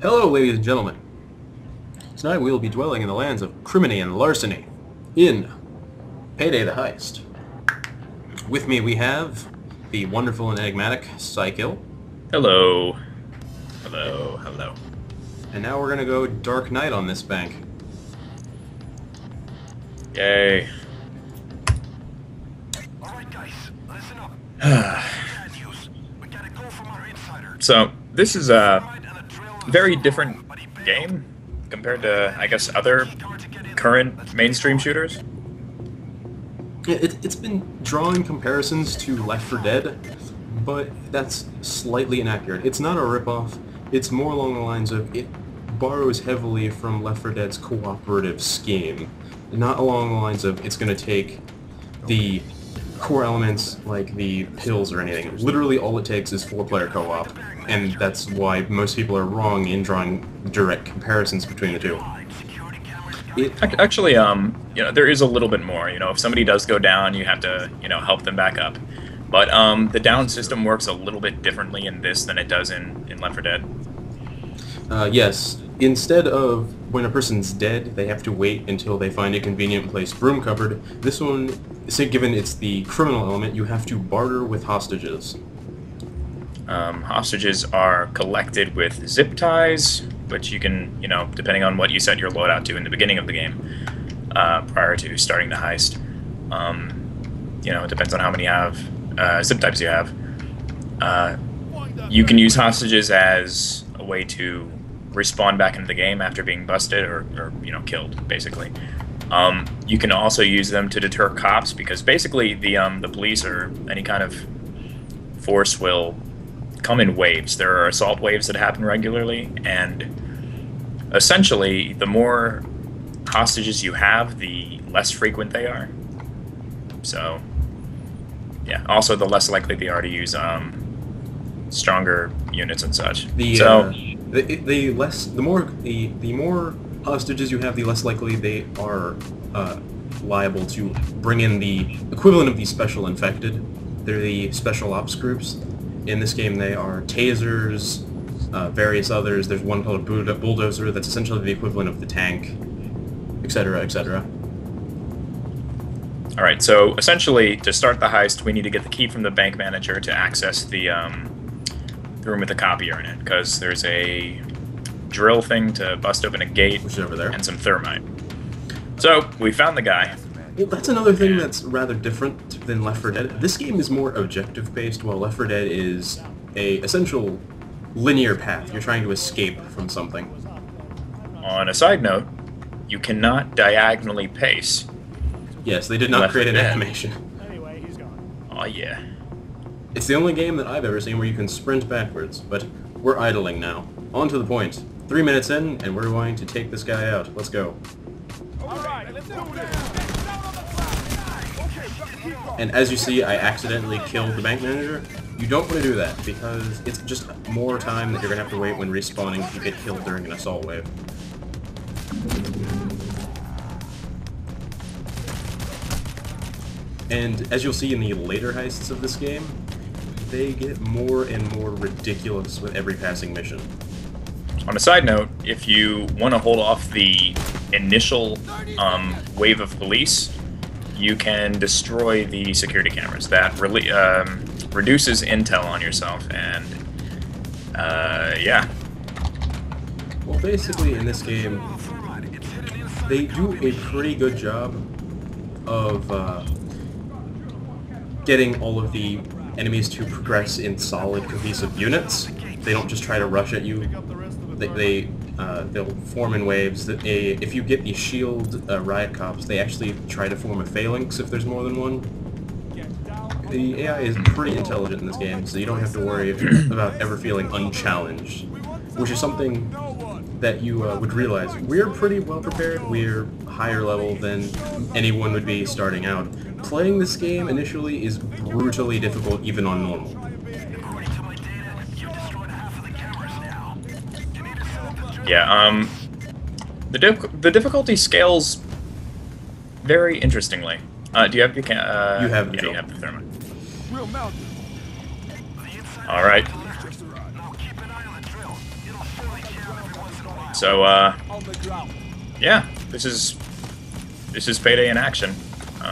Hello, ladies and gentlemen. Tonight we will be dwelling in the lands of criminy and larceny in Payday the Heist. With me we have the wonderful and enigmatic Scykil. Hello. Hello, hello. And now we're going to go Dark Knight on this bank. Yay. Alright guys, listen up. Bad news. We gotta go from our insider. So, this is a very different game compared to, I guess, other current mainstream shooters. Yeah, it's been drawing comparisons to Left 4 Dead, but that's slightly inaccurate. It's not a ripoff. It's more along the lines of it borrows heavily from Left 4 Dead's cooperative scheme. Not along the lines of it's going to take the core elements like the pills or anything. Literally all it takes is 4-player co-op, and that's why most people are wrong in drawing direct comparisons between the two. Actually, there is a little bit more. If somebody does go down, you have to, help them back up. But the down system works a little bit differently in this than it does in Left 4 Dead. Yes. Instead of when a person's dead, they have to wait until they find a convenient place room cupboard. This one, given it's the criminal element, you have to barter with hostages. Hostages are collected with zip ties, which you can, depending on what you set your loadout to in the beginning of the game, prior to starting the heist. It depends on how many zip types you have. You can use hostages as a way to respawn back into the game after being busted or killed, basically. You can also use them to deter cops, because basically the police or any kind of force will come in waves. There are assault waves that happen regularly, and essentially the more hostages you have, the less frequent they are. So, yeah. Also, the less likely they are to use stronger units and such. The more hostages you have, the less likely they are liable to bring in the equivalent of the special infected. They're the special ops groups. In this game, they are tasers, various others. There's one called a bulldozer that's essentially the equivalent of the tank, etc., etc. All right. So essentially, to start the heist, we need to get the key from the bank manager to access the room with the copier in it, because there's a drill thing to bust open a gate, which is over there, and some thermite. So we found the guy. Well, that's another thing that's rather different than Left 4 Dead. This game is more objective-based, while Left 4 Dead is a essential linear path. You're trying to escape from something. On a side note, you cannot diagonally pace. Yes, they did not create an animation. Anyway, he's gone. Oh yeah. It's the only game that I've ever seen where you can sprint backwards, but we're idling now. On to the point. 3 minutes in, and we're going to take this guy out. Let's go. Alright, let's do this. And as you see, I accidentally killed the bank manager. You don't want to do that, because it's just more time that you're going to have to wait when respawning if you get killed during an assault wave. And as you'll see in the later heists of this game, they get more and more ridiculous with every passing mission. On a side note, if you want to hold off the initial wave of police, you can destroy the security cameras. That reduces intel on yourself, and yeah. Well, basically in this game, they do a pretty good job of getting all of the enemies to progress in solid, cohesive units. They don't just try to rush at you. They'll form in waves. If you get the shield riot cops, they actually try to form a phalanx if there's more than one. The AI is pretty intelligent in this game, so you don't have to worry about ever feeling unchallenged, which is something that you would realize. We're pretty well prepared. We're higher level than anyone would be starting out. Playing this game initially is brutally difficult, even on normal. Yeah, the difficulty scales very interestingly. Do you have the you have yeah, you have the thermite. Real mountain. All right. Now keep an eye on the drill. It'll surely jam everyone. So, yeah, this is Payday in action. Do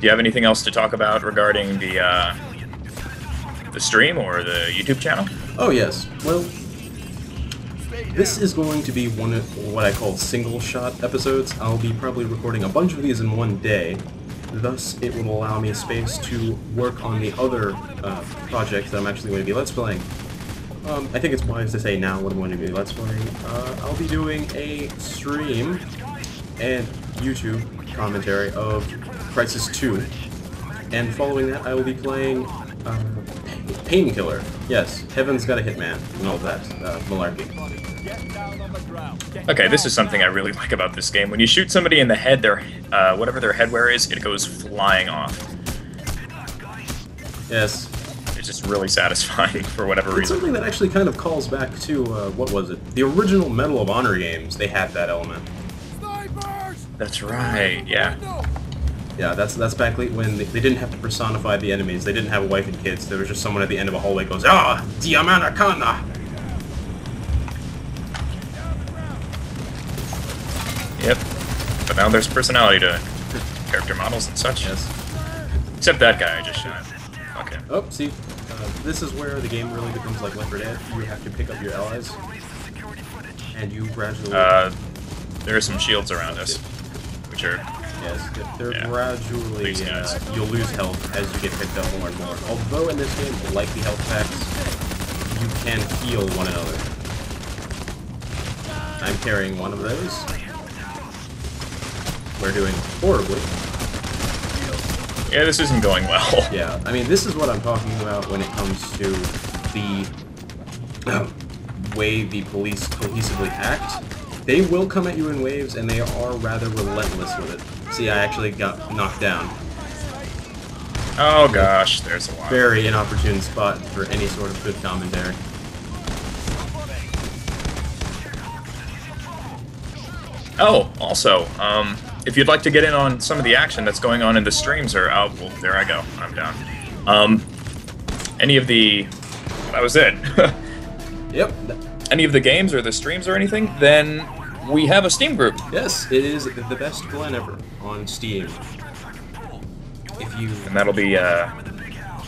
you have anything else to talk about regarding the stream or the YouTube channel? Oh yes. Well, this is going to be one of what I call single-shot episodes. I'll be probably recording a bunch of these in one day. Thus, it will allow me space to work on the other projects that I'm actually going to be Let's Playing. I think it's wise to say now what I'm going to be Let's Playing. I'll be doing a stream and YouTube commentary of Crisis 2. And following that, I will be playing Painkiller. Yes, Heaven's Got a Hitman and all that malarkey. Okay, this is something I really like about this game. When you shoot somebody in the head, their whatever their headwear is, it goes flying off. Yes. It's just really satisfying for whatever It's reason. something that actually kind of calls back to, what was it? The original Medal of Honor games, they had that element. That's right, yeah. Yeah, that's back late when they didn't have to personify the enemies. They didn't have a wife and kids. There was just someone at the end of a hallway goes, "Ah, the Americana!" Yep. But now there's personality to character models and such. Yes. Except that guy I just shot. Okay. Oh, see, this is where the game really becomes like Left 4 Dead. You have to pick up your allies, and you gradually... there are some shields around us, which are... Yes, they're Yeah. gradually... These guys. You'll lose health as you get picked up more and more. Although in this game, like the health packs, you can heal one another. I'm carrying one of those. We're doing horribly. Yeah, this isn't going well. Yeah, I mean, this is what I'm talking about when it comes to the way the police cohesively act. They will come at you in waves, and they are rather relentless with it. See, I actually got knocked down. Oh gosh, there's a lot. Very inopportune spot for any sort of good commentary. Oh, also, if you'd like to get in on some of the action that's going on in the streams, or oh, well, there I go, I'm down. Any of the, that was it. Yep. Any of the games or the streams or anything, then we have a Steam group. Yes, it is TheBestPlanEver on Steam. If you... And that'll be,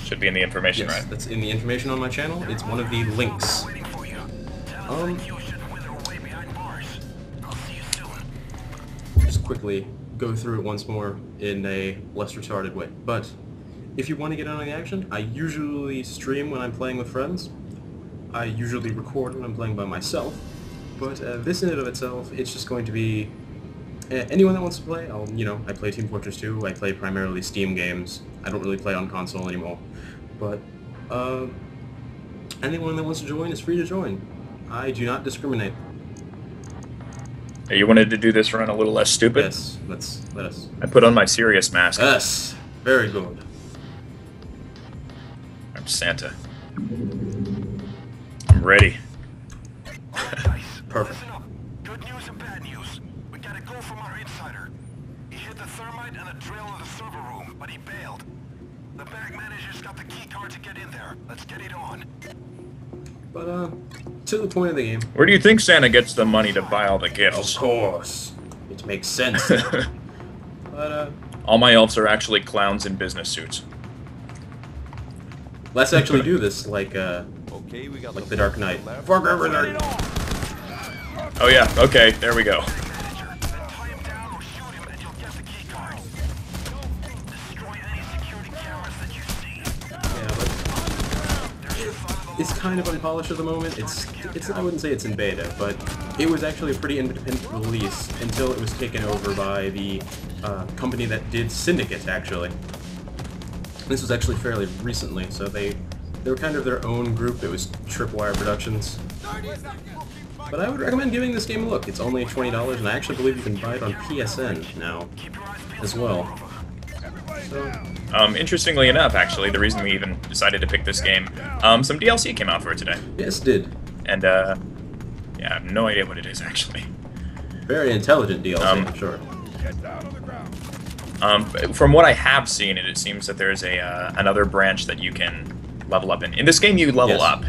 should be in the information, Yes, right? that's in the information on my channel. It's one of the links. Just quickly go through it once more in a less retarded way. But if you want to get in on the action, I usually stream when I'm playing with friends. I usually record when I'm playing by myself. But this in and of itself, it's just going to be anyone that wants to play. I play Team Fortress 2. I play primarily Steam games. I don't really play on console anymore. But anyone that wants to join is free to join. I do not discriminate. Hey, you wanted to do this run a little less stupid? Yes, let us. I put on my serious mask. Yes, very good. I'm Santa. I'm ready. Perfect. Listen up. Good news and bad news. We got a go from our insider. He hit the thermite and the drill in the server room, but he bailed. The bank manager's got the key card to get in there. Let's get it on. But to the point of the game. Where do you think Santa gets the money to buy all the gifts? Of course, it makes sense. But All my elves are actually clowns in business suits. let's actually do this like Okay, we got the Dark Knight. Fuck everything. Oh yeah, okay, there we go. Then tie him down or shoot him and you'll get the key card. Destroy any security cameras that you see. Yeah, but it's kind of unpolished at the moment. It's I wouldn't say it's in beta, but it was actually a pretty independent release until it was taken over by the company that did Syndicate, actually. This was actually fairly recently, so they were kind of their own group. It was Tripwire Productions. But I would recommend giving this game a look. It's only $20, and I actually believe you can buy it on PSN now as well. So, Interestingly enough, actually, the reason we even decided to pick this game, some DLC came out for it today. yes, it did. And, yeah, I have no idea what it is, actually. Very intelligent DLC, I'm sure. From what I have seen, it seems that there's another branch that you can level up in. In this game, you level Yes. up.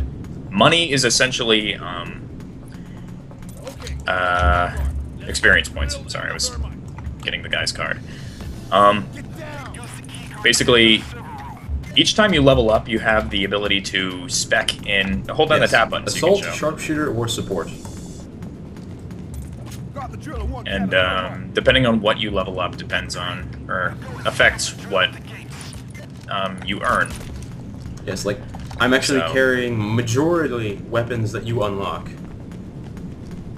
Money is essentially, experience points. Sorry, I was getting the guy's card. Basically, each time you level up, you have the ability to spec in. Hold down the tab button. Assault, so you can show. sharpshooter, or support. And depending on what you level up, depends on or affects what you earn. Yes, like I'm actually carrying majority weapons that you unlock.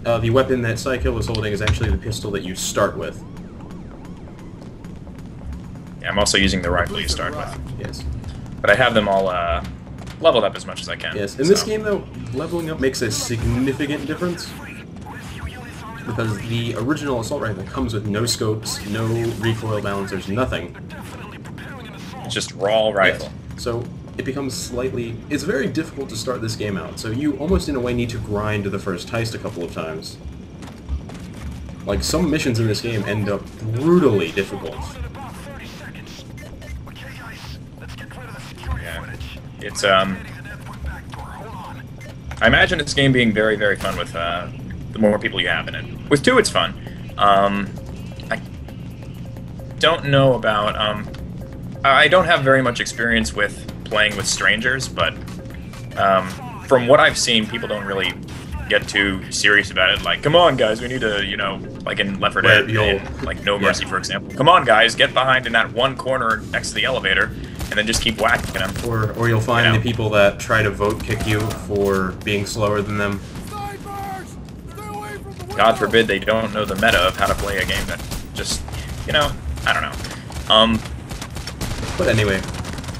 The weapon that Scykil is holding is actually the pistol that you start with. Yeah, I'm also using the rifle you start with. Yes. But I have them all leveled up as much as I can. Yes, in this game though, leveling up makes a significant difference. Because the original assault rifle comes with no scopes, no recoil balancers, nothing. It's just raw rifle. Yes. So it becomes slightly... It's very difficult to start this game out, so you almost in a way need to grind the first heist a couple of times. Like, some missions in this game end up brutally difficult. Yeah. It's, I imagine this game being very, very fun with, the more people you have in it. With 2, it's fun. I don't know about, I don't have very much experience with playing with strangers, but from what I've seen, people don't really get too serious about it. Like, come on, guys, we need to, you know, like in Left 4 Dead, like No Mercy, for example. Come on, guys, get behind in that one corner next to the elevator, and then just keep whacking them. Or you'll find the people that try to vote kick you for being slower than them. God forbid they don't know the meta of how to play a game that just, you know, I don't know. But anyway.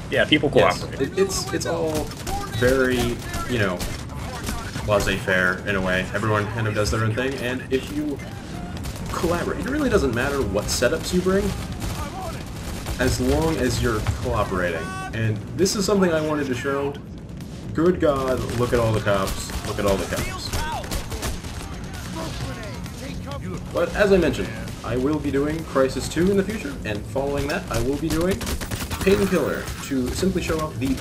Yeah, people cooperate. Yes, it's all very, you know, laissez-faire in a way. Everyone kind of does their own thing, and if you collaborate, it really doesn't matter what setups you bring, as long as you're cooperating. And this is something I wanted to show. Good God, look at all the cops. Look at all the cops. But as I mentioned, I will be doing Crisis 2 in the future, and following that, I will be doing Painkiller to simply show off the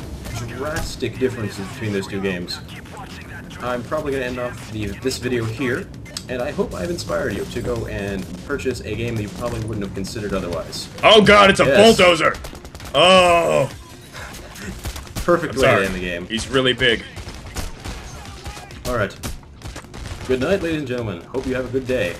drastic differences between those 2 games. I'm probably going to end off this video here, and I hope I've inspired you to go and purchase a game that you probably wouldn't have considered otherwise. Oh God, it's a bulldozer! Oh! Perfect way to end the game. He's really big. Alright. Good night, ladies and gentlemen. Hope you have a good day.